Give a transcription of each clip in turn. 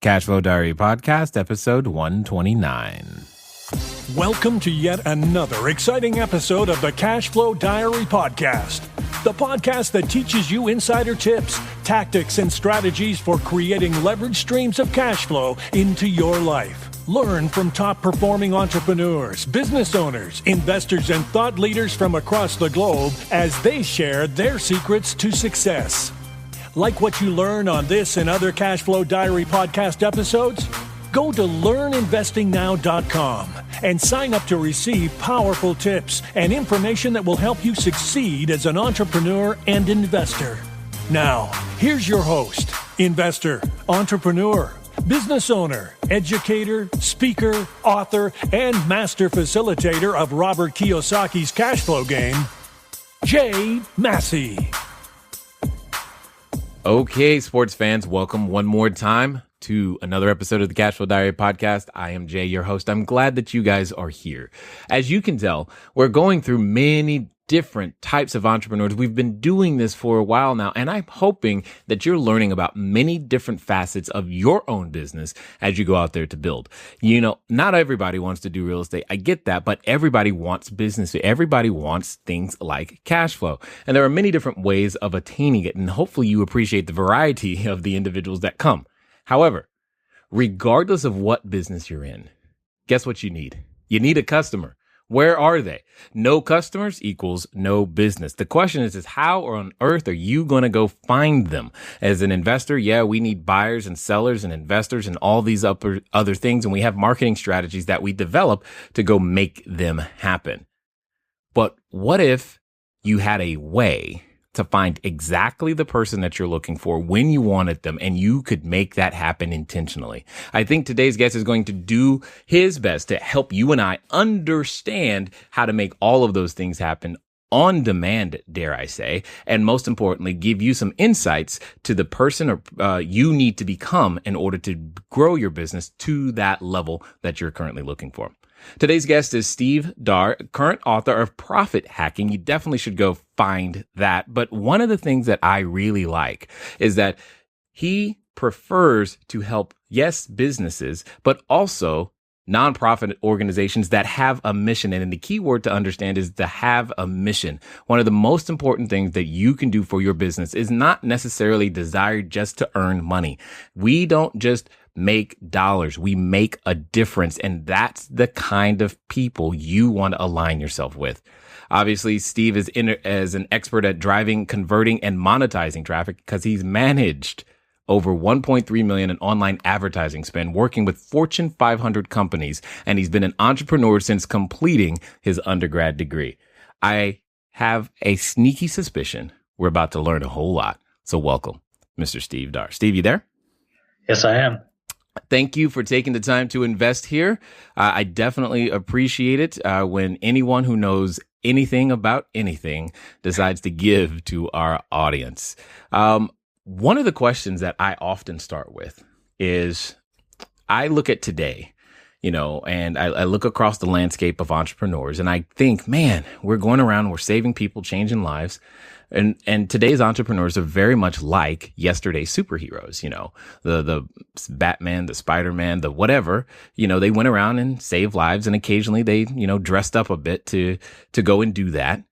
CashFlow Diary Podcast, episode 129. Welcome to yet another exciting episode of the CashFlow Diary Podcast, the podcast that teaches you insider tips, tactics, and strategies for creating leverage streams of cash flow into your life. Learn from top-performing entrepreneurs, business owners, investors, and thought leaders from across the globe as they share their secrets to success. Like what you learn on this and other CashFlow Diary podcast episodes? Go to learninvestingnow.com and sign up to receive powerful tips and information that will help you succeed as an entrepreneur and investor. Now, here's your host, investor, entrepreneur, business owner, educator, speaker, author, and master facilitator of Robert Kiyosaki's cash flow game, Jay Massey. Okay, sports fans, welcome one more time to another episode of the CashFlow Diary Podcast. I am Jay, your host. I'm glad that you guys are here. As you can tell, we're going through many different types of entrepreneurs. We've been doing this for a while now, and I'm hoping that you're learning about many different facets of your own business as you go out there to build. You know, not everybody wants to do real estate. I get that, but everybody wants business. Everybody wants things like cash flow. And there are many different ways of attaining it, and hopefully you appreciate the variety of the individuals that come. However, regardless of what business you're in, guess what you need? You need a customer. Where are they? No customers equals no business. The question is how on earth are you going to go find them? As an investor, yeah, we need buyers and sellers and investors and all these other things. And we have marketing strategies that we develop to go make them happen. But what if you had a way to find exactly the person that you're looking for when you wanted them, and you could make that happen intentionally? I think today's guest is going to do his best to help you and I understand how to make all of those things happen on demand, dare I say, and most importantly, give you some insights to the person you need to become in order to grow your business to that level that you're currently looking for. Today's guest is Steve Daar, current author of Profit Hacking. You definitely should go find that. But one of the things that I really like is that he prefers to help, yes, businesses, but also nonprofit organizations that have a mission. And the key word to understand is to have a mission. One of the most important things that you can do for your business is not necessarily desired just to earn money. We don't just make dollars. We make a difference. And that's the kind of people you want to align yourself with. Obviously, Steve is as an expert at driving, converting, and monetizing traffic because he's managed over 1.3 million in online advertising spend, working with Fortune 500 companies. And he's been an entrepreneur since completing his undergrad degree. I have a sneaky suspicion we're about to learn a whole lot. So welcome, Mr. Steve Daar. Steve, you there? Yes, I am. Thank you for taking the time to invest here. I definitely appreciate it when anyone who knows anything about anything decides to give to our audience. One of the questions that I often start with is I look at today, and I look across the landscape of entrepreneurs and I think, man, we're going around, we're saving people, changing lives. And today's entrepreneurs are very much like yesterday's superheroes, the Batman, the Spider-Man, the whatever, they went around and saved lives. And occasionally they, dressed up a bit to go and do that.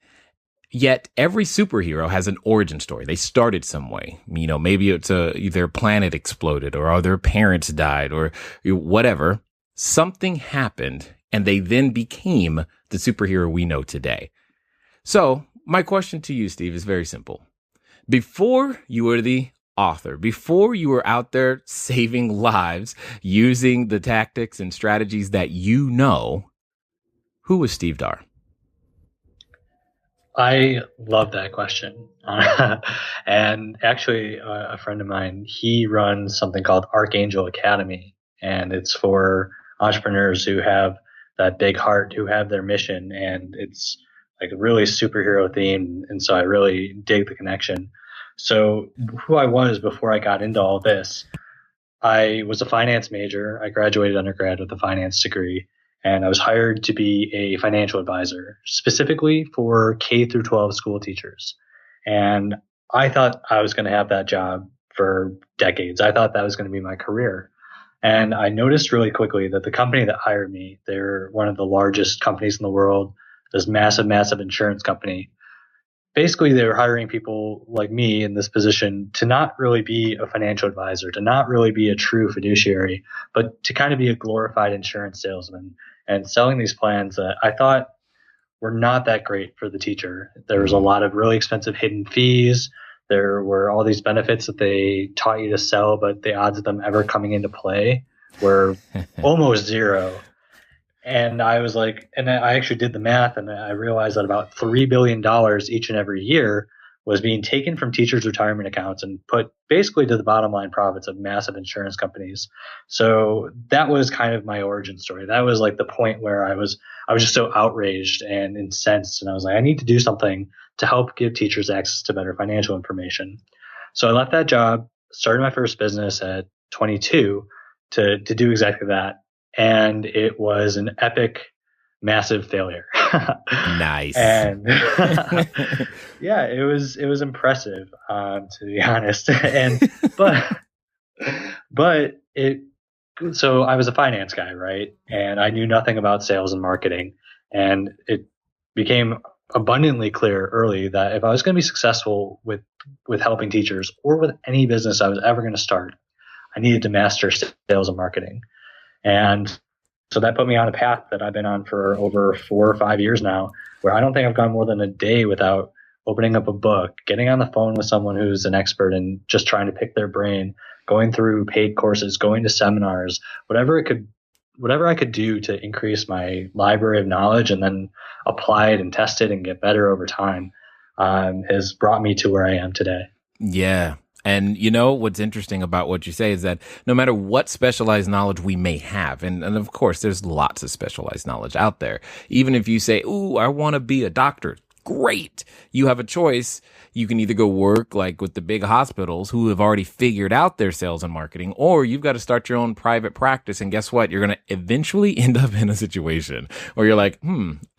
Yet every superhero has an origin story. They started some way, maybe it's their planet exploded or their parents died or whatever. Something happened and they then became the superhero we know today. So my question to you, Steve, is very simple. Before you were the author, before you were out there saving lives using the tactics and strategies that you know, who was Steve Daar? I love that question. And actually, a friend of mine, he runs something called Archangel Academy, and it's for entrepreneurs who have that big heart, who have their mission, and it's like really superhero themed. And so I really dig the connection. So who I was before I got into all this, I was a finance major. I graduated undergrad with a finance degree, and I was hired to be a financial advisor, specifically for K through 12 school teachers. And I thought I was going to have that job for decades. I thought that was going to be my career. And I noticed really quickly that the company that hired me, they're one of the largest companies in the world, this massive, massive insurance company. Basically, they were hiring people like me in this position to not really be a financial advisor, to not really be a true fiduciary, but to kind of be a glorified insurance salesman and selling these plans that I thought were not that great for the teacher. There was a lot of really expensive hidden fees. There were all these benefits that they taught you to sell, but the odds of them ever coming into play were almost zero. And I was like, and I actually did the math, and I realized that about $3 billion each and every year was being taken from teachers' retirement accounts and put basically to the bottom line profits of massive insurance companies. So that was kind of my origin story. That was like the point where I was just so outraged and incensed. And I was like, I need to do something to help give teachers access to better financial information. So I left that job, started my first business at 22 to do exactly that. And it was an epic, massive failure. Nice. And yeah, it was impressive, to be honest. So I was a finance guy, right? And I knew nothing about sales and marketing. And it became abundantly clear early that if I was going to be successful with helping teachers or with any business I was ever going to start, I needed to master sales and marketing. And so that put me on a path that I've been on for over 4 or 5 years now, where I don't think I've gone more than a day without opening up a book, getting on the phone with someone who's an expert and just trying to pick their brain, going through paid courses, going to seminars, whatever I could do to increase my library of knowledge and then apply it and test it and get better over time, has brought me to where I am today. Yeah. And you know, what's interesting about what you say is that no matter what specialized knowledge we may have, and of course, there's lots of specialized knowledge out there. Even if you say, ooh, I want to be a doctor. Great. You have a choice. You can either go work like with the big hospitals who have already figured out their sales and marketing, or you've got to start your own private practice. And guess what? You're going to eventually end up in a situation where you're like,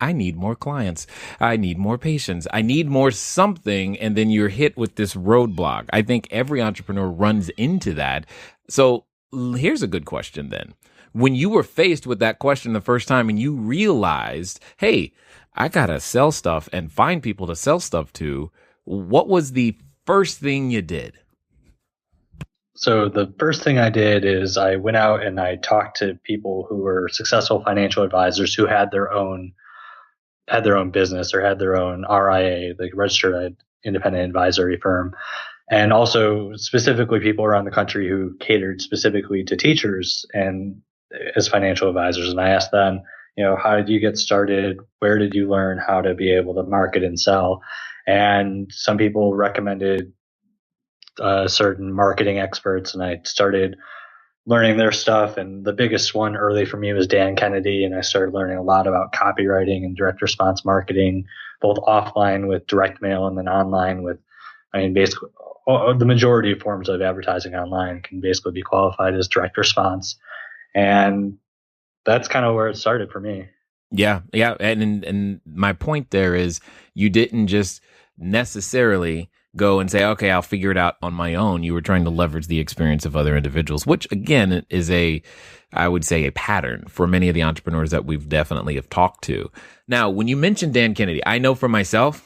I need more clients. I need more patients. I need more something. And then you're hit with this roadblock. I think every entrepreneur runs into that. So here's a good question then. When you were faced with that question the first time and you realized, hey, I got to sell stuff and find people to sell stuff to, what was the first thing you did? So the first thing I did is I went out and I talked to people who were successful financial advisors who had their own business or had their own RIA, like registered independent advisory firm, and also specifically people around the country who catered specifically to teachers and as financial advisors. And I asked them, how did you get started? Where did you learn how to be able to market and sell? And some people recommended certain marketing experts, and I started learning their stuff. And the biggest one early for me was Dan Kennedy, and I started learning a lot about copywriting and direct response marketing, both offline with direct mail and then online with, basically the majority of forms of advertising online can basically be qualified as direct response. And that's kind of where it started for me. Yeah. And my point there is you didn't just necessarily go and say, okay, I'll figure it out on my own. You were trying to leverage the experience of other individuals, which again is I would say a pattern for many of the entrepreneurs that we've definitely have talked to. Now, when you mentioned Dan Kennedy, I know for myself,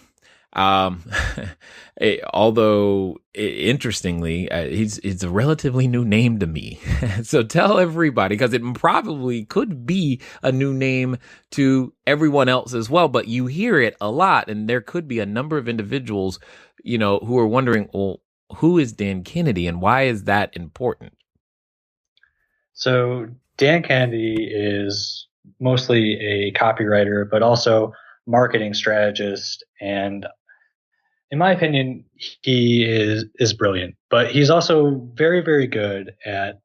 although interestingly, it's a relatively new name to me. So tell everybody, because it probably could be a new name to everyone else as well, but you hear it a lot, and there could be a number of individuals, who are wondering, well, who is Dan Kennedy and why is that important? So Dan Kennedy is mostly a copywriter, but also marketing strategist. And in my opinion, he is brilliant, but he's also very, very good at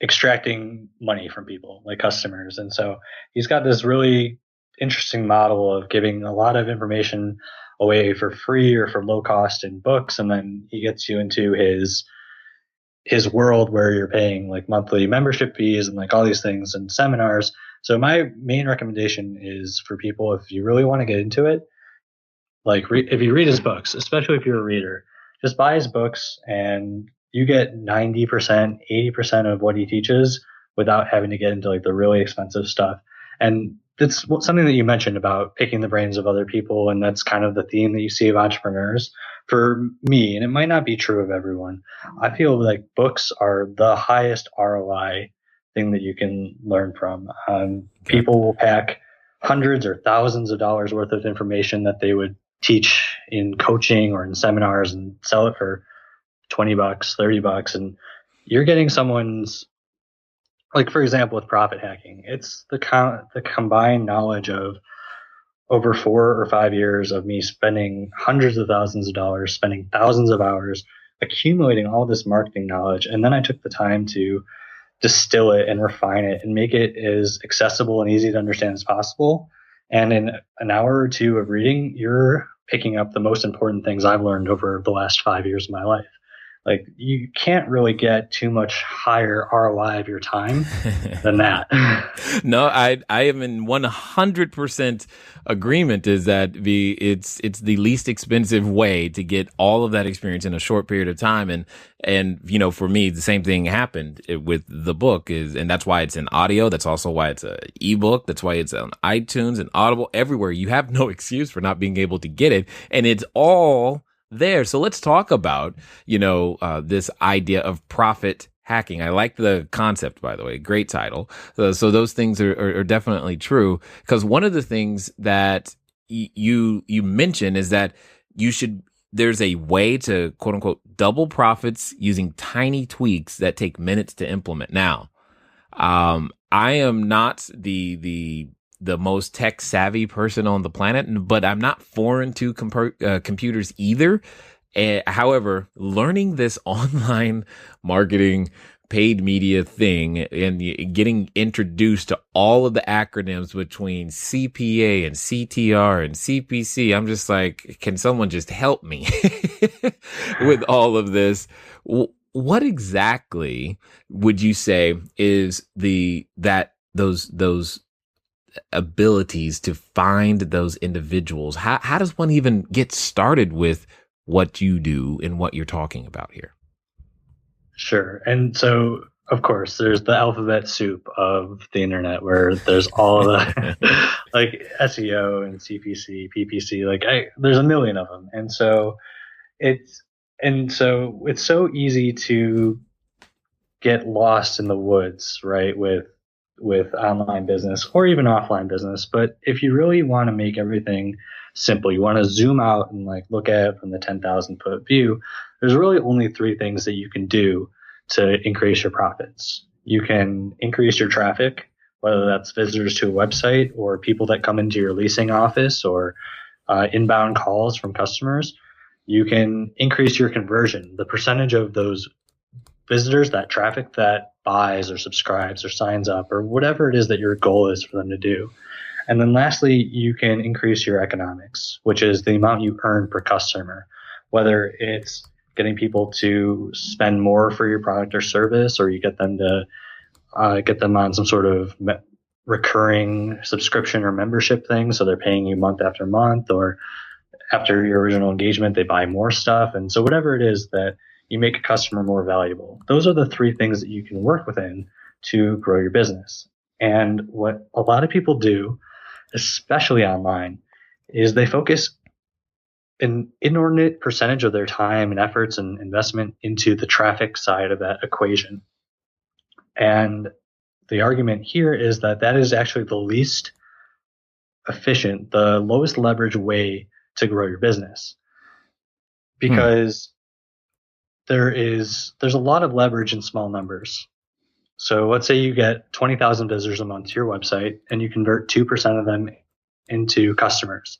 extracting money from people like customers. And so he's got this really interesting model of giving a lot of information away for free or for low cost in books. And then he gets you into his world where you're paying like monthly membership fees and like all these things and seminars. So my main recommendation is for people, if you really want to get into it, like if you read his books, especially if you're a reader, just buy his books and you get 90%, 80% of what he teaches without having to get into like the really expensive stuff. And it's something that you mentioned about picking the brains of other people. And that's kind of the theme that you see of entrepreneurs for me. And it might not be true of everyone. I feel like books are the highest ROI thing that you can learn from. People will pack hundreds or thousands of dollars worth of information that they would teach in coaching or in seminars and sell it for $20, $30. And you're getting someone's, like, for example, with profit hacking, it's the combined knowledge of over 4 or 5 years of me spending hundreds of thousands of dollars, spending thousands of hours, accumulating all this marketing knowledge. And then I took the time to distill it and refine it and make it as accessible and easy to understand as possible. And in an hour or two of reading, you're picking up the most important things I've learned over the last 5 years of my life. Like, you can't really get too much higher ROI of your time than that. No, I am in 100% agreement is that it's the least expensive way to get all of that experience in a short period of time. And you know, for me, the same thing happened with the book and that's why it's an audio. That's also why it's an ebook. That's why it's on iTunes and Audible, everywhere. You have no excuse for not being able to get it. And it's all there. So let's talk about, this idea of profit hacking. I like the concept, by the way. Great title. So those things are definitely true, because one of the things that you mention is that there's a way to quote unquote double profits using tiny tweaks that take minutes to implement. Now, I am not the most tech savvy person on the planet, but I'm not foreign to computers either. However, learning this online marketing paid media thing and getting introduced to all of the acronyms between CPA and CTR and CPC, I'm just like, can someone just help me with all of this? What exactly would you say is those abilities to find those individuals? How does one even get started with what you do and what you're talking about here? Sure. And so, of course, there's the alphabet soup of the internet where there's all the like SEO and CPC, PPC, there's a million of them. And so it's so easy to get lost in the woods, right? With online business or even offline business. But if you really want to make everything simple, you want to zoom out and look at it from the 10,000 foot view, there's really only 3 things that you can do to increase your profits. You can increase your traffic, whether that's visitors to a website or people that come into your leasing office or inbound calls from customers. You can increase your conversion, the percentage of those visitors, that traffic that buys or subscribes or signs up or whatever it is that your goal is for them to do. And then lastly, you can increase your economics, which is the amount you earn per customer, whether it's getting people to spend more for your product or service, or you get them to get them on some sort of recurring subscription or membership thing. So they're paying you month after month, or after your original engagement, they buy more stuff. And so whatever it is that you make a customer more valuable. Those are the 3 things that you can work within to grow your business. And what a lot of people do, especially online, is they focus an inordinate percentage of their time and efforts and investment into the traffic side of that equation. And the argument here is that is actually the least efficient, the lowest leverage way to grow your business. Because there's a lot of leverage in small numbers. So let's say you get 20,000 visitors a month to your website and you convert 2% of them into customers.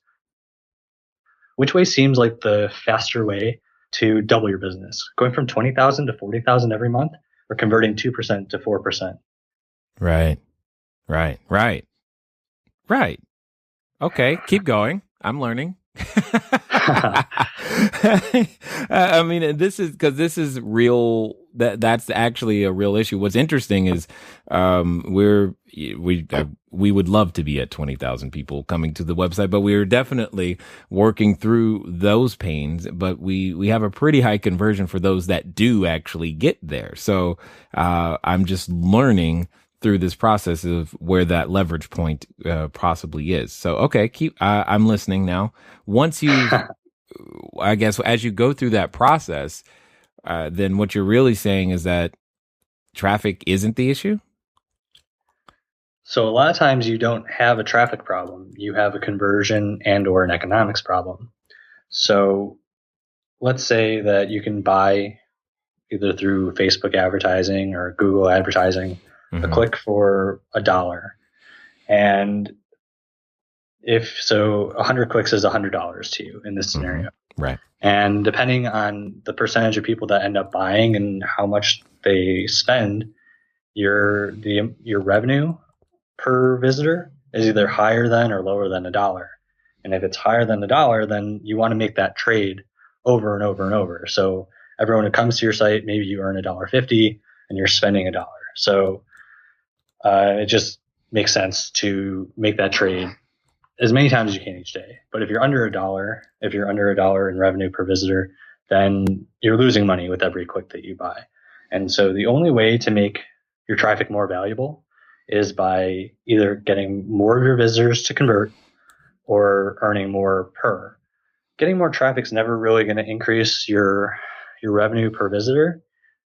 Which way seems like the faster way to double your business? Going from 20,000 to 40,000 every month, or converting 2% to 4%? Right. Okay, keep going. I'm learning. I mean, this is real that's actually a real issue. What's interesting is we would love to be at 20,000 people coming to the website, but we're definitely working through those pains. But we have a pretty high conversion for those that do actually get there. So I'm just learning through this process of where that leverage point possibly is. So okay, I'm listening now. Once you, I guess, as you go through that process, then what you're really saying is that traffic isn't the issue? So a lot of times you don't have a traffic problem. You have a conversion and or an economics problem. So let's say that you can buy either through Facebook advertising or Google advertising a click for $1. And if so, 100 clicks is $100 to you in this scenario. Right. And depending on the percentage of people that end up buying and how much they spend, your revenue per visitor is either higher than or lower than $1. And if it's higher than $1, then you want to make that trade over and over and over. So everyone who comes to your site, maybe you earn $1.50 and you're spending $1. So it just makes sense to make that trade as many times as you can each day. But if you're under $1, if you're under $1 in revenue per visitor, then you're losing money with every click that you buy. And so the only way to make your traffic more valuable is by either getting more of your visitors to convert or earning more per. Getting more traffic is never really going to increase your revenue per visitor.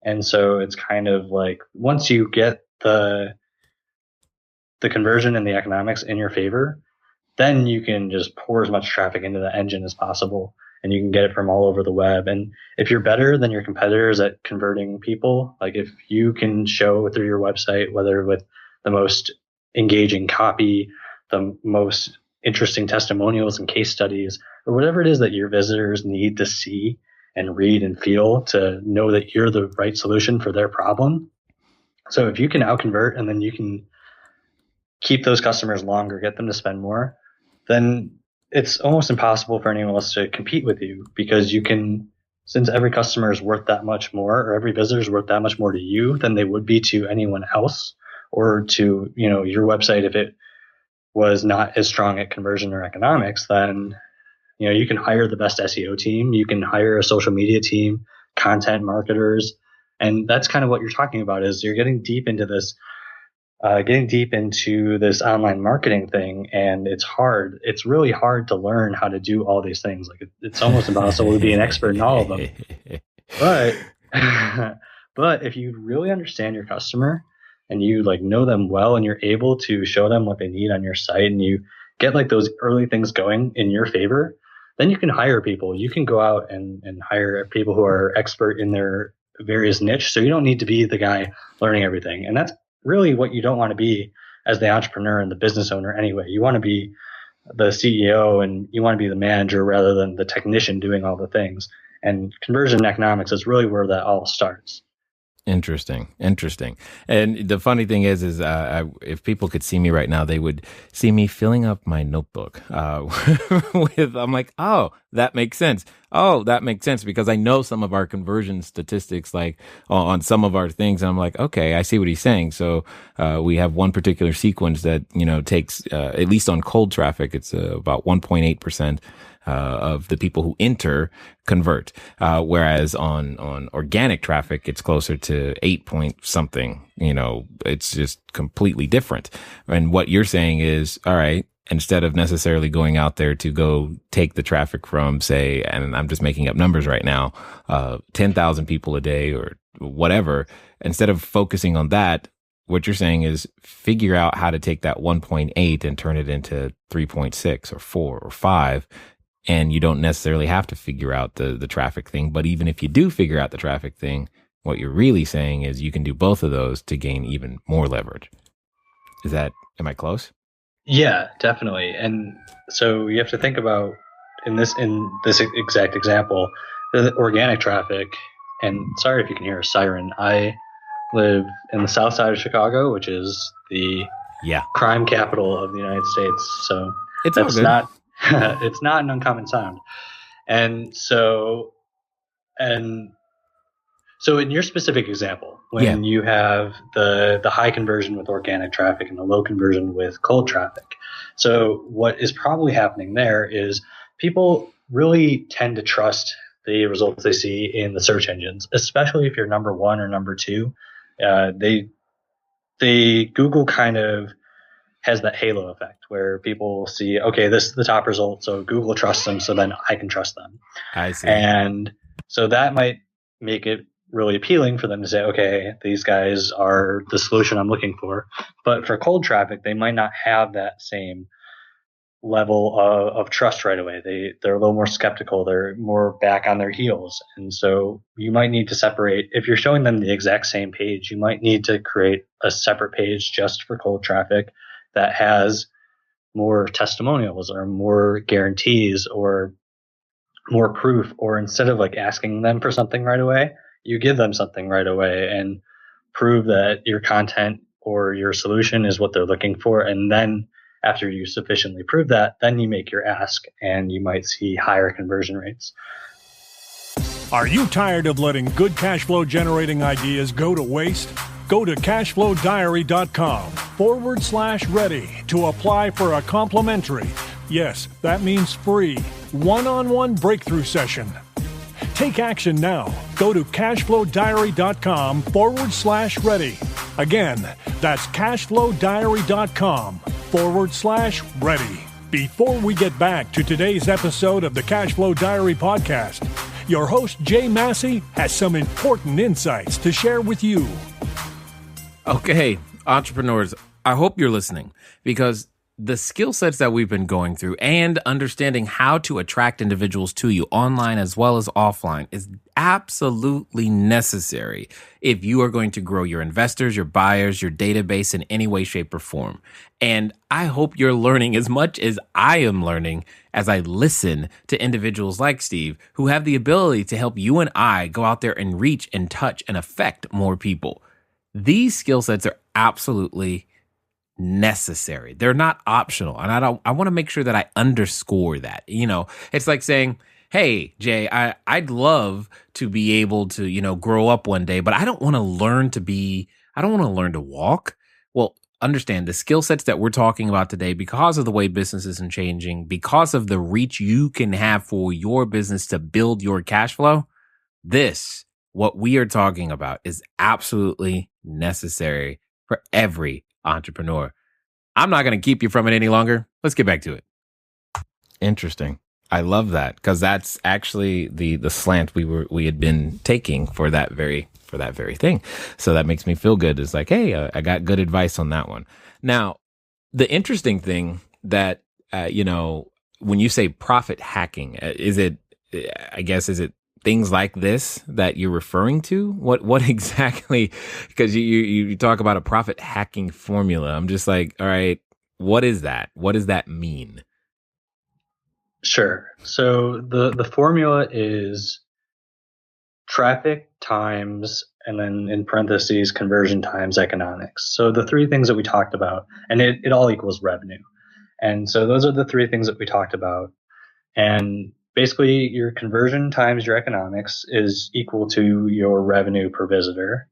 And so it's kind of like once you get the conversion and the economics in your favor, then you can just pour as much traffic into the engine as possible, and you can get it from all over the web. And if you're better than your competitors at converting people, like if you can show through your website, whether with the most engaging copy, the most interesting testimonials and case studies, or whatever it is that your visitors need to see and read and feel to know that you're the right solution for their problem. So if you can outconvert and then you can keep those customers longer, get them to spend more, then it's almost impossible for anyone else to compete with you, because you can, since every customer is worth that much more, or every visitor is worth that much more to you than they would be to anyone else, or to, your website. If it was not as strong at conversion or economics, then, you can hire the best SEO team, you can hire a social media team, content marketers. And that's kind of what you're talking about, is you're getting deep into this online marketing thing. And it's hard. It's really hard to learn how to do all these things. Like it's almost impossible to be an expert in all of them. But if you really understand your customer and you know them well, and you're able to show them what they need on your site, and you get those early things going in your favor, then you can hire people. You can go out and hire people who are expert in their various niche. So you don't need to be the guy learning everything. And that's really what you don't want to be as the entrepreneur and the business owner anyway. You want to be the CEO and you want to be the manager rather than the technician doing all the things. And conversion economics is really where that all starts. Interesting. And the funny thing is if people could see me right now, they would see me filling up my notebook I'm like, oh, that makes sense. Oh, that makes sense, because I know some of our conversion statistics, on some of our things. And I'm like, okay, I see what he's saying. So we have one particular sequence that, takes, at least on cold traffic, it's about 1.8%. Of the people who enter convert, whereas on organic traffic, it's closer to 8 point something. It's just completely different. And what you're saying is, all right, instead of necessarily going out there to go take the traffic from, say, and I'm just making up numbers right now, 10,000 people a day or whatever, instead of focusing on that, what you're saying is figure out how to take that 1.8 and turn it into 3.6 or 4 or 5. And you don't necessarily have to figure out the traffic thing. But even if you do figure out the traffic thing, what you're really saying is you can do both of those to gain even more leverage. Am I close? Yeah, definitely. And so you have to think about in this exact example, the organic traffic. And sorry if you can hear a siren. I live in the south side of Chicago, which is the crime capital of the United States. So that's not it's not an uncommon sound. And so, So in your specific example, when you have the high conversion with organic traffic and the low conversion with cold traffic, so what is probably happening there is people really tend to trust the results they see in the search engines, especially if you're number one or number two. Google kind of has that halo effect where people see, okay, this is the top result, so Google trusts them, so then I can trust them. I see. And so that might make it really appealing for them to say, okay, these guys are the solution I'm looking for. But for cold traffic, they might not have that same level of trust right away. They're a little more skeptical. They're more back on their heels. And so you might need to separate. If you're showing them the exact same page, you might need to create a separate page just for cold traffic that has more testimonials or more guarantees or more proof. Or instead of like asking them for something right away, you give them something right away and prove that your content or your solution is what they're looking for. And then after you sufficiently prove that, then you make your ask and you might see higher conversion rates. Are you tired of letting good cash flow generating ideas go to waste? Go to CashFlowDiary.com/ready to apply for a complimentary, yes, that means free, one-on-one breakthrough session. Take action now. Go to CashFlowDiary.com/ready. Again, that's CashFlowDiary.com/ready. Before we get back to today's episode of the Cashflow Diary podcast, your host Jay Massey has some important insights to share with you. Okay, entrepreneurs, I hope you're listening, because the skill sets that we've been going through and understanding how to attract individuals to you online as well as offline is absolutely necessary if you are going to grow your investors, your buyers, your database in any way, shape, or form. And I hope you're learning as much as I am learning as I listen to individuals like Steve who have the ability to help you and I go out there and reach and touch and affect more people. These skill sets are absolutely necessary. They're not optional. And I want to make sure that I underscore that. You know, it's like saying, hey, Jay, I'd love to be able to, grow up one day, but I don't want to learn to walk. Well, understand the skill sets that we're talking about today, because of the way businesses are changing, because of the reach you can have for your business to build your cash flow. What we are talking about is absolutely necessary for every entrepreneur. I'm not going to keep you from it any longer. Let's get back to it. Interesting. I love that, because that's actually the slant we had been taking for that very thing. So that makes me feel good. It's like, hey, I got good advice on that one. Now, the interesting thing that when you say profit hacking, is it things like this that you're referring to? What exactly? Because you talk about a profit hacking formula. I'm just like, all right, what is that? What does that mean? Sure. So the formula is traffic times, and then in parentheses, conversion times economics. So the three things that we talked about, and it all equals revenue. And so those are the three things that we talked about. And basically, your conversion times your economics is equal to your revenue per visitor.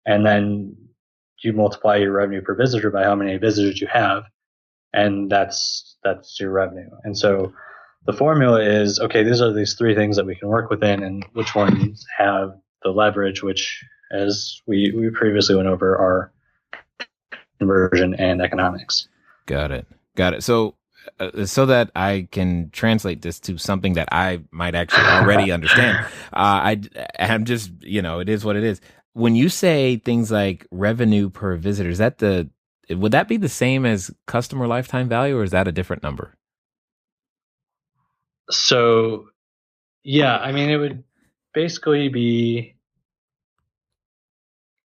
And then you multiply your revenue per visitor by how many visitors you have. And that's your revenue. And so the formula is, okay, these are these three things that we can work within, and which ones have the leverage, which, as we previously went over, are conversion and economics. Got it. So that I can translate this to something that I might actually already understand, I'm just, it is what it is. When you say things like revenue per visitor, would that be the same as customer lifetime value, or is that a different number? So, yeah, I mean, it would basically be,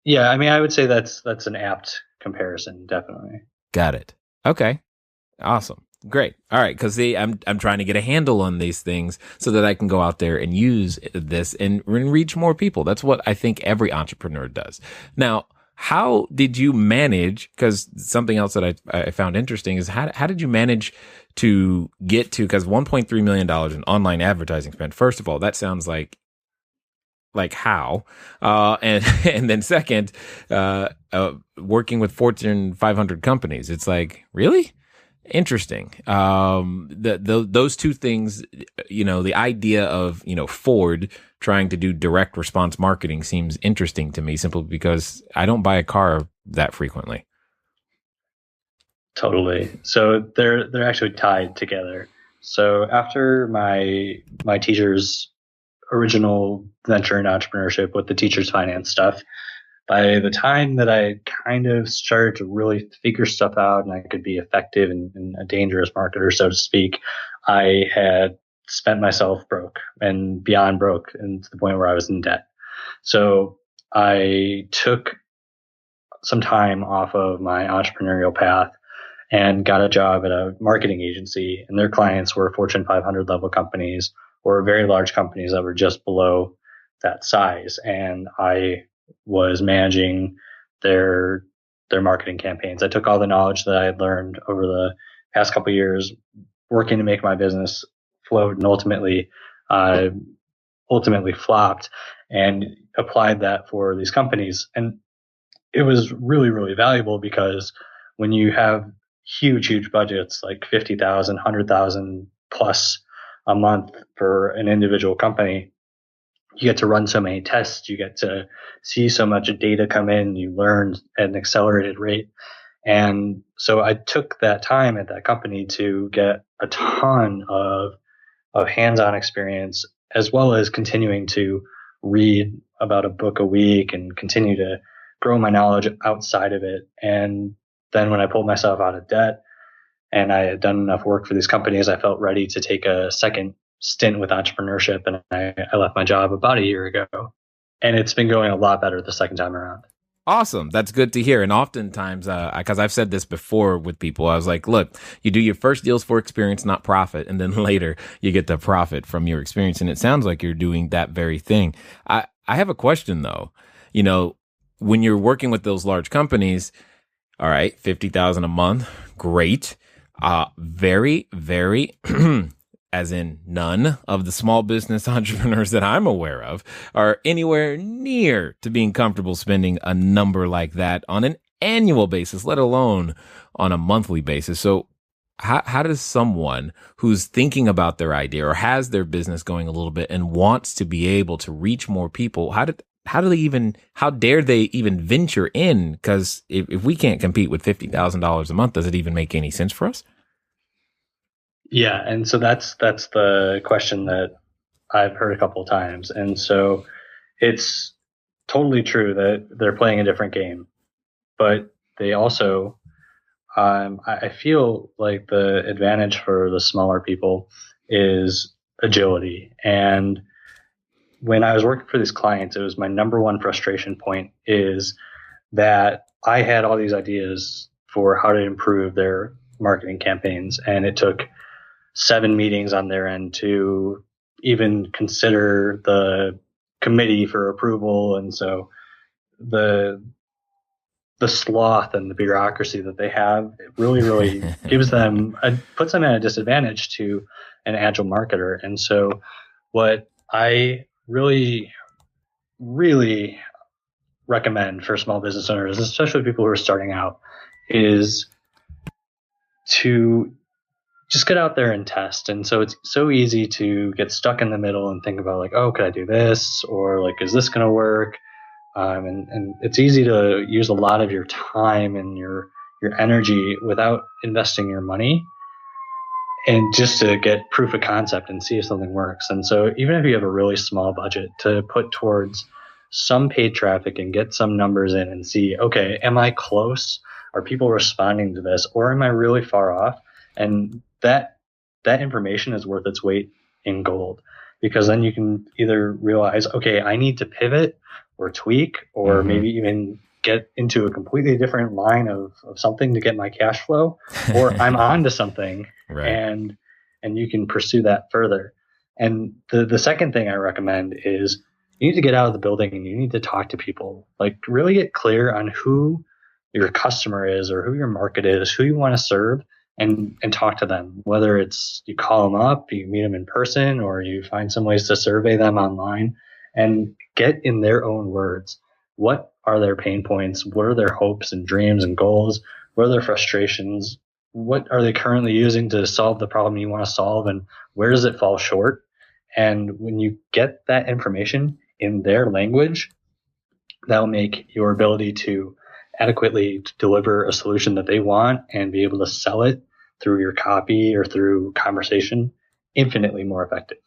yeah, I mean, I would say that's an apt comparison, definitely. Got it. Okay. Awesome. Great. All right. Because I'm trying to get a handle on these things so that I can go out there and use this and reach more people. That's what I think every entrepreneur does. Now, how did you manage? Because something else that I found interesting is how did you manage to get to? Because $1.3 million in online advertising spend. First of all, that sounds like like how? And and then second, working with Fortune 500 companies. It's like, really? Interesting. Those two things, the idea of, Ford trying to do direct response marketing seems interesting to me simply because I don't buy a car that frequently. Totally. So they're actually tied together. So after my teacher's original venture in entrepreneurship with the teacher's finance stuff, by the time that I kind of started to really figure stuff out and I could be effective and a dangerous marketer, so to speak, I had spent myself broke and beyond broke, and to the point where I was in debt. So I took some time off of my entrepreneurial path and got a job at a marketing agency, and their clients were Fortune 500 level companies or very large companies that were just below that size. And I was managing their marketing campaigns. I took all the knowledge that I had learned over the past couple of years working to make my business float, and ultimately flopped, and applied that for these companies. And it was really, really valuable because when you have huge budgets like 50,000, 100,000 plus a month for an individual company, you get to run so many tests, you get to see so much data come in, you learn at an accelerated rate. And so I took that time at that company to get a ton of hands-on experience, as well as continuing to read about a book a week and continue to grow my knowledge outside of it. And then when I pulled myself out of debt and I had done enough work for these companies, I felt ready to take a second stint with entrepreneurship. And I left my job about a year ago. And it's been going a lot better the second time around. Awesome. That's good to hear. And oftentimes, because I've said this before with people, I was like, look, you do your first deals for experience, not profit. And then later you get the profit from your experience. And it sounds like you're doing that very thing. I have a question though. When you're working with those large companies, all right, 50,000 a month, great. Very, very, as in none of the small business entrepreneurs that I'm aware of are anywhere near to being comfortable spending a number like that on an annual basis, let alone on a monthly basis. So how does someone who's thinking about their idea or has their business going a little bit and wants to be able to reach more people, how dare they even venture in? Because if we can't compete with $50,000 a month, does it even make any sense for us? Yeah, and so that's the question that I've heard a couple of times. And so it's totally true that they're playing a different game, but they also, I feel like the advantage for the smaller people is agility. And when I was working for these clients, it was my number one frustration point is that I had all these ideas for how to improve their marketing campaigns, and it took 7 meetings on their end to even consider the committee for approval. And so the sloth and the bureaucracy that they have, it really puts them at a disadvantage to an agile marketer. And so what I really recommend for small business owners, especially people who are starting out, is to just get out there and test. And so it's so easy to get stuck in the middle and think about like, oh, could I do this? Or like, is this going to work? And it's easy to use a lot of your time and your energy without investing your money, and just to get proof of concept and see if something works. And so even if you have a really small budget, to put towards some paid traffic and get some numbers in and see, okay, am I close? Are people responding to this? Or am I really far off? And that information is worth its weight in gold, because then you can either realize, okay, I need to pivot or tweak, or maybe even get into a completely different line of something to get my cash flow, or I'm on to something. Right. And you can pursue that further. And the second thing I recommend is you need to get out of the building and you need to talk to people. Like, really get clear on who your customer is or who your market is, who you want to serve, and talk to them. Whether it's you call them up, you meet them in person, or you find some ways to survey them online, and get in their own words. What are their pain points? What are their hopes and dreams and goals? What are their frustrations? What are they currently using to solve the problem you want to solve? And where does it fall short? And when you get that information in their language, that'll make your ability to adequately deliver a solution that they want and be able to sell it through your copy or through conversation infinitely more effective.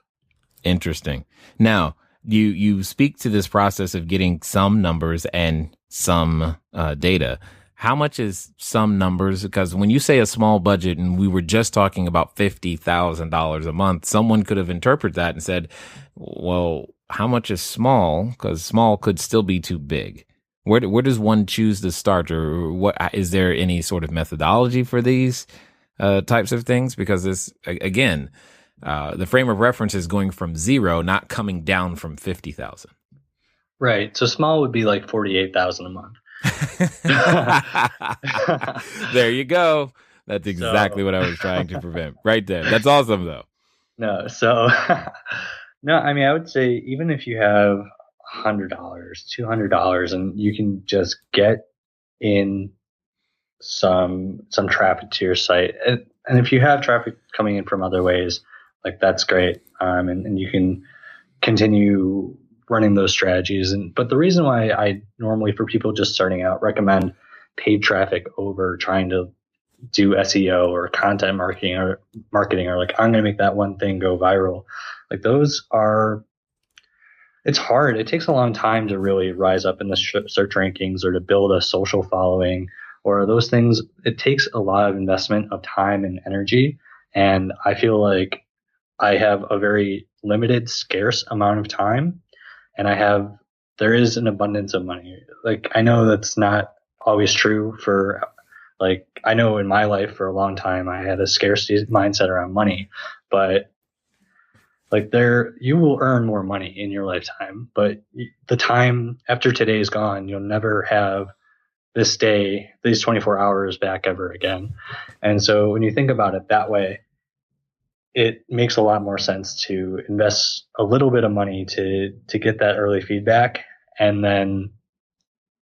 Interesting. Now, you speak to this process of getting some numbers and some data. How much is some numbers? Because when you say a small budget, and we were just talking about $50,000 a month, someone could have interpreted that and said, well, how much is small? Because small could still be too big. Where does one choose to start, or what is there any sort of methodology for these types of things? Because this, again, the frame of reference is going from 0, not coming down from 50,000. Right. So small would be like 48,000 a month. There you go. That's exactly what I was trying to prevent right there. That's awesome though. No. So no, I mean, I would say even if you have $100, $200, and you can just get in some traffic to your site. And if you have traffic coming in from other ways, like that's great. And you can continue running those strategies. But the reason why I normally, for people just starting out, recommend paid traffic over trying to do SEO or content marketing or like, I'm going to make that one thing go viral. Like those are, it's hard. It takes a long time to really rise up in the search rankings or to build a social following or those things. It takes a lot of investment of time and energy. And I feel like I have a very limited, scarce amount of time. And there is an abundance of money. Like, I know that's not always true for, like, I know in my life for a long time, I had a scarcity mindset around money, but like you will earn more money in your lifetime, but the time after today is gone, you'll never have this day, these 24 hours back ever again. And so when you think about it that way, it makes a lot more sense to invest a little bit of money to get that early feedback, and then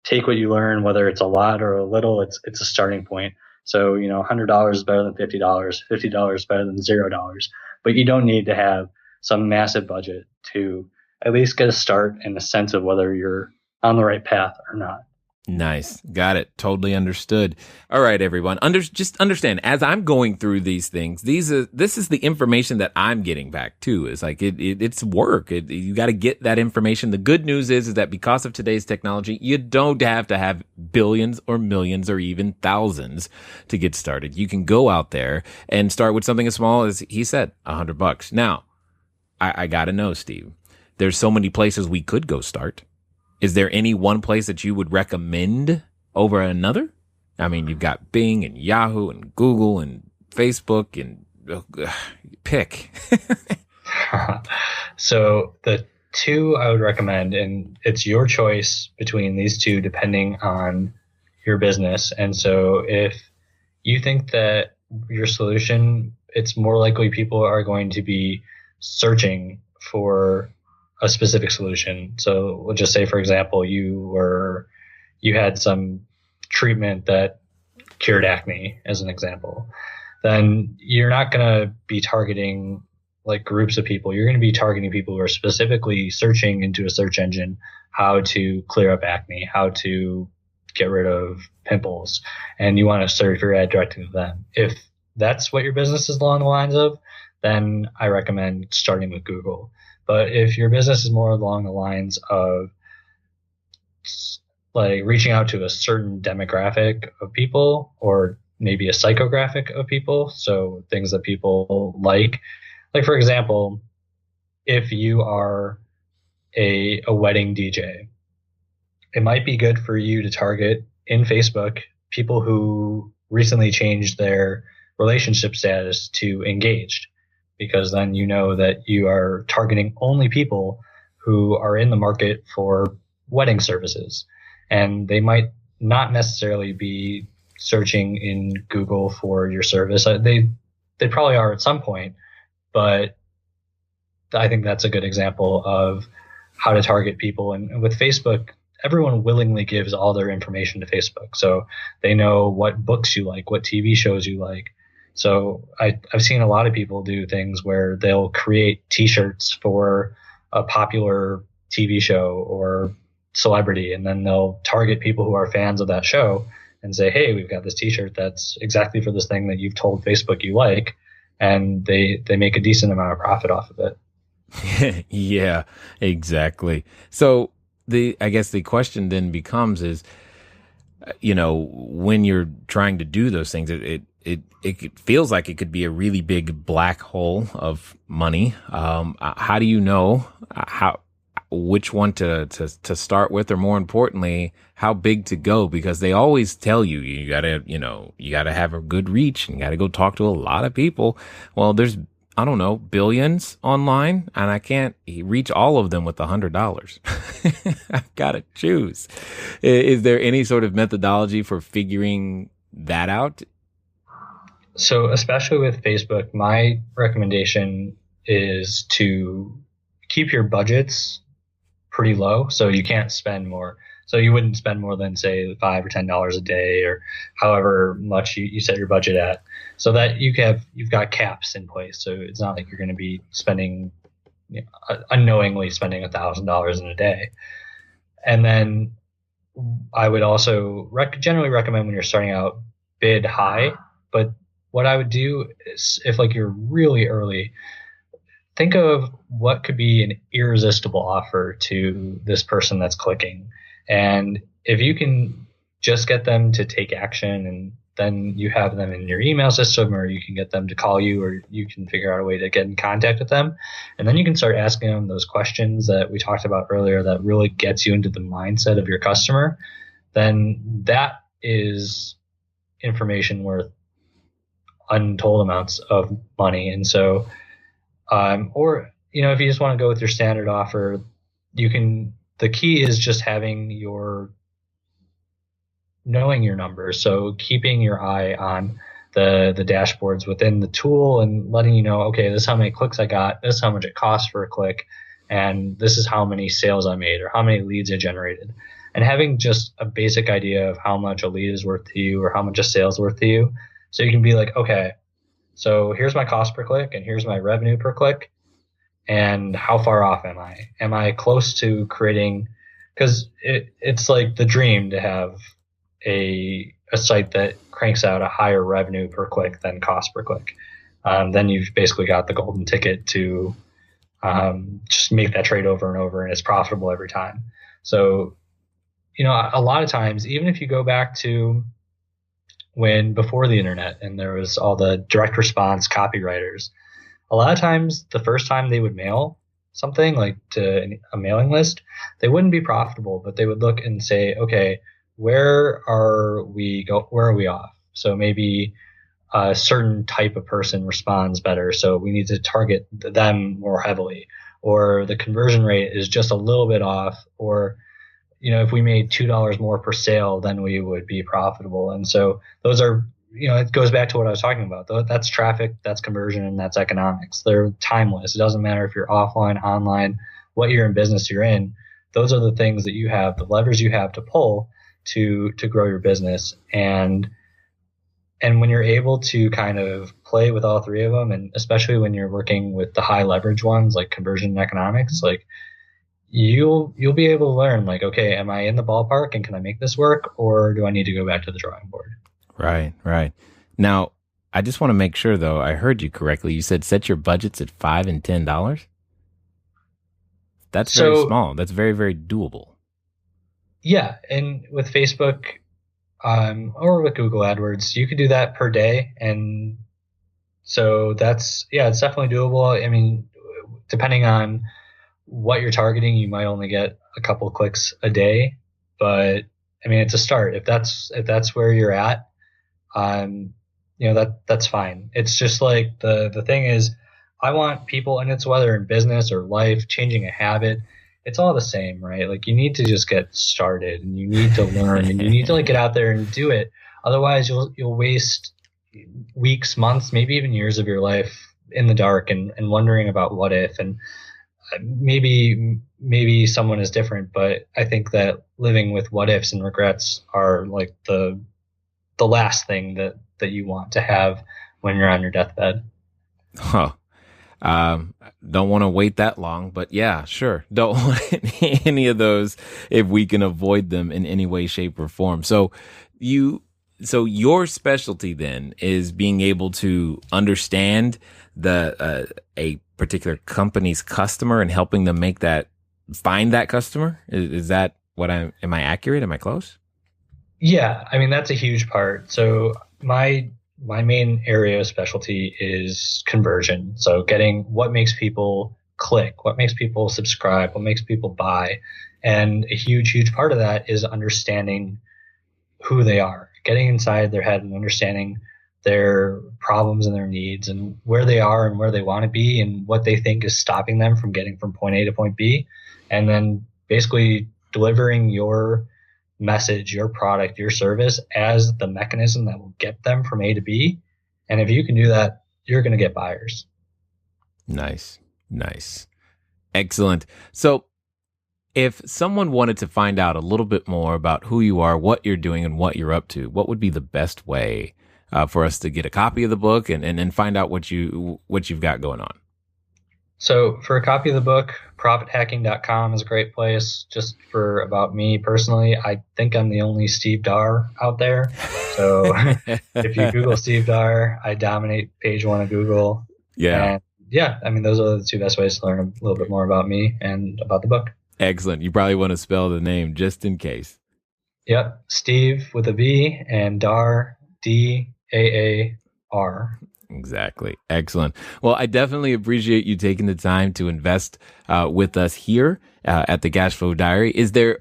take what you learn, whether it's a lot or a little, it's a starting point. So, $100 is better than $50, $50 is better than $0, but you don't need to have some massive budget to at least get a start and a sense of whether you're on the right path or not. Nice. Got it. Totally understood. All right, everyone. Just understand, as I'm going through these things, this is the information that I'm getting back too. It's like, it's work. You got to get that information. The good news is that because of today's technology, you don't have to have billions or millions or even thousands to get started. You can go out there and start with something as small as he said, $100. Now, I got to know, Steve, there's so many places we could go start. Is there any one place that you would recommend over another? I mean, you've got Bing and Yahoo and Google and Facebook and pick. So the two I would recommend, and it's your choice between these two depending on your business. And so if you think that your solution, it's more likely people are going to be searching for a specific solution. So we'll just say, for example, you had some treatment that cured acne as an example. Then you're not going to be targeting like groups of people. You're going to be targeting people who are specifically searching into a search engine how to clear up acne, how to get rid of pimples, and you want to serve your ad directly to them. If that's what your business is along the lines of, then I recommend starting with Google. But if your business is more along the lines of like reaching out to a certain demographic of people or maybe a psychographic of people, so things that people like for example, if you are a wedding DJ, it might be good for you to target in Facebook people who recently changed their relationship status to engaged, because then you know that you are targeting only people who are in the market for wedding services. And they might not necessarily be searching in Google for your service. They probably are at some point, but I think that's a good example of how to target people. And with Facebook, everyone willingly gives all their information to Facebook. So they know what books you like, what TV shows you like. So I've seen a lot of people do things where they'll create T-shirts for a popular TV show or celebrity, and then they'll target people who are fans of that show and say, hey, we've got this T-shirt that's exactly for this thing that you've told Facebook you like. And they make a decent amount of profit off of it. Yeah, exactly. So I guess the question then becomes is, when you're trying to do those things, it feels like it could be a really big black hole of money. How do you know which one to start with, or more importantly, how big to go? Because they always tell you, you gotta have a good reach and you gotta go talk to a lot of people. Well, there's, I don't know, billions online, and I can't reach all of them with $100. I've got to choose. Is there any sort of methodology for figuring that out? So especially with Facebook, my recommendation is to keep your budgets pretty low, so you can't spend more. So you wouldn't spend more than, say, $5 or $10 a day, or however much you set your budget at, so that you've got caps in place. So it's not like you're going to be spending, unknowingly spending $1,000 in a day. And then I would also generally recommend when you're starting out, bid high. But what I would do is, if like you're really early, think of what could be an irresistible offer to this person that's clicking. And if you can just get them to take action, and then you have them in your email system, or you can get them to call you, or you can figure out a way to get in contact with them. And then you can start asking them those questions that we talked about earlier that really gets you into the mindset of your customer. Then that is information worth untold amounts of money. And so, or, if you just want to go with your standard offer, the key is just knowing your numbers. So keeping your eye on the dashboards within the tool and letting you know, okay, this is how many clicks I got, this is how much it costs for a click, and this is how many sales I made or how many leads I generated. And having just a basic idea of how much a lead is worth to you or how much a sale is worth to you. So you can be like, okay, so here's my cost per click and here's my revenue per click. And how far off am I? Am I close to creating, because it's like the dream to have a site that cranks out a higher revenue per click than cost per click. Then you've basically got the golden ticket to just make that trade over and over, and it's profitable every time. So, a lot of times, even if you go back to before the internet and there was all the direct response copywriters, a lot of times the first time they would mail something like to a mailing list, they wouldn't be profitable, but they would look and say, okay, where are we off? So maybe a certain type of person responds better, so we need to target them more heavily, or the conversion rate is just a little bit off, or if we made $2 more per sale, then we would be profitable. And so those are, it goes back to what I was talking about. That's traffic, that's conversion, and that's economics. They're timeless. It doesn't matter if you're offline, online, what year in business you're in. Those are the things that you have, the levers you have to pull to grow your business. And when you're able to kind of play with all three of them, and especially when you're working with the high leverage ones like conversion and economics, like you'll be able to learn, like, okay, am I in the ballpark and can I make this work, or do I need to go back to the drawing board? Right. Now, I just want to make sure, though, I heard you correctly. You said set your budgets at $5 and $10. That's very small. That's very, very doable. Yeah, and with Facebook or with Google AdWords, you could do that per day, and so it's definitely doable. I mean, depending on what you're targeting, you might only get a couple clicks a day, but I mean, it's a start. If that's where you're at, that's fine. It's just like the thing is, I want people, and it's whether in business or life, changing a habit, it's all the same, right? Like, you need to just get started, and you need to learn, and you need to get out there and do it. Otherwise, you'll waste weeks, months, maybe even years of your life in the dark and wondering about what if. And maybe someone is different, but I think that living with what ifs and regrets are like the last thing that you want to have when you're on your deathbed. Huh. Don't want to wait that long, but yeah, sure. Don't want any of those if we can avoid them in any way, shape, or form. So your specialty then is being able to understand a particular company's customer and helping them find that customer. Is that am I accurate? Am I close? Yeah, I mean, that's a huge part. So my main area of specialty is conversion. So getting what makes people click, what makes people subscribe, what makes people buy. And a huge part of that is understanding who they are, getting inside their head and understanding their problems and their needs and where they are and where they want to be and what they think is stopping them from getting from point A to point B. And then basically delivering your message, your product, your service as the mechanism that will get them from A to B. And if you can do that, you're going to get buyers. Nice. Excellent. So if someone wanted to find out a little bit more about who you are, what you're doing, and what you're up to, what would be the best way for us to get a copy of the book and find out what you've got going on? So for a copy of the book, profithacking.com is a great place. Just for about me personally, I think I'm the only Steve Daar out there. So if you Google Steve Daar, I dominate page 1 of Google. Yeah. And yeah, I mean, those are the two best ways to learn a little bit more about me and about the book. Excellent. You probably want to spell the name just in case. Yep. Steve with a V and Daar, Daar. Exactly. Excellent. Well, I definitely appreciate you taking the time to invest with us here at the CashFlow Diary.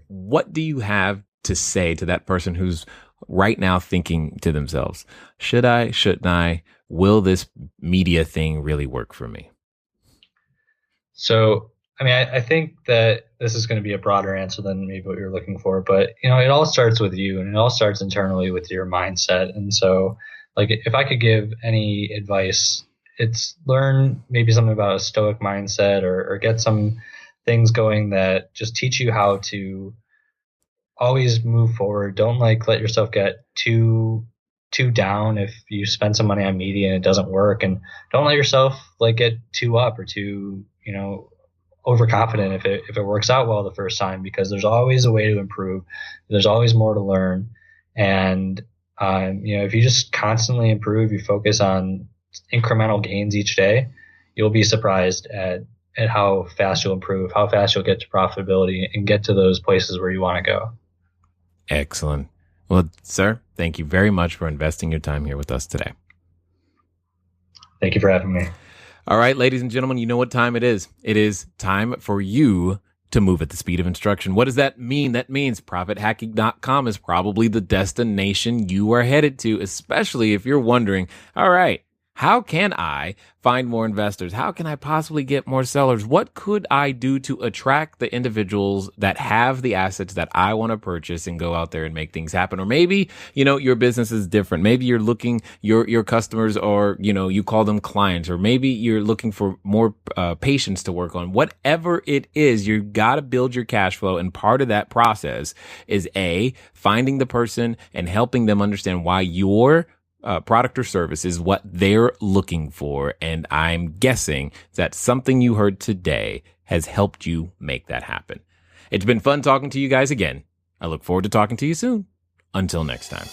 What do you have to say to that person who's right now thinking to themselves, should I, shouldn't I, will this media thing really work for me? So, I mean, I think that this is going to be a broader answer than maybe what you're looking for, but it all starts with you and it all starts internally with your mindset. And so, like, if I could give any advice, it's learn maybe something about a stoic mindset or get some things going that just teach you how to always move forward. Don't let yourself get too down if you spend some money on media and it doesn't work, and don't let yourself get too up or too overconfident if it works out well the first time, because there's always a way to improve. There's always more to learn, and if you just constantly improve, you focus on incremental gains each day, you'll be surprised at how fast you'll improve, how fast you'll get to profitability and get to those places where you want to go. Excellent. Well, sir, thank you very much for investing your time here with us today. Thank you for having me. All right, ladies and gentlemen, you know what time it is. It is time for you to move at the speed of instruction. What does that mean? That means profithacking.com is probably the destination you are headed to, especially if you're wondering, all right, how can I find more investors? How can I possibly get more sellers? What could I do to attract the individuals that have the assets that I want to purchase and go out there and make things happen? Or maybe, your business is different. Maybe you're looking, your customers are, you call them clients, or maybe you're looking for more patients to work on. Whatever it is, you got to build your cash flow. And part of that process is finding the person and helping them understand why your product or service is what they're looking for. And I'm guessing that something you heard today has helped you make that happen. It's been fun talking to you guys again. I look forward to talking to you soon. Until next time.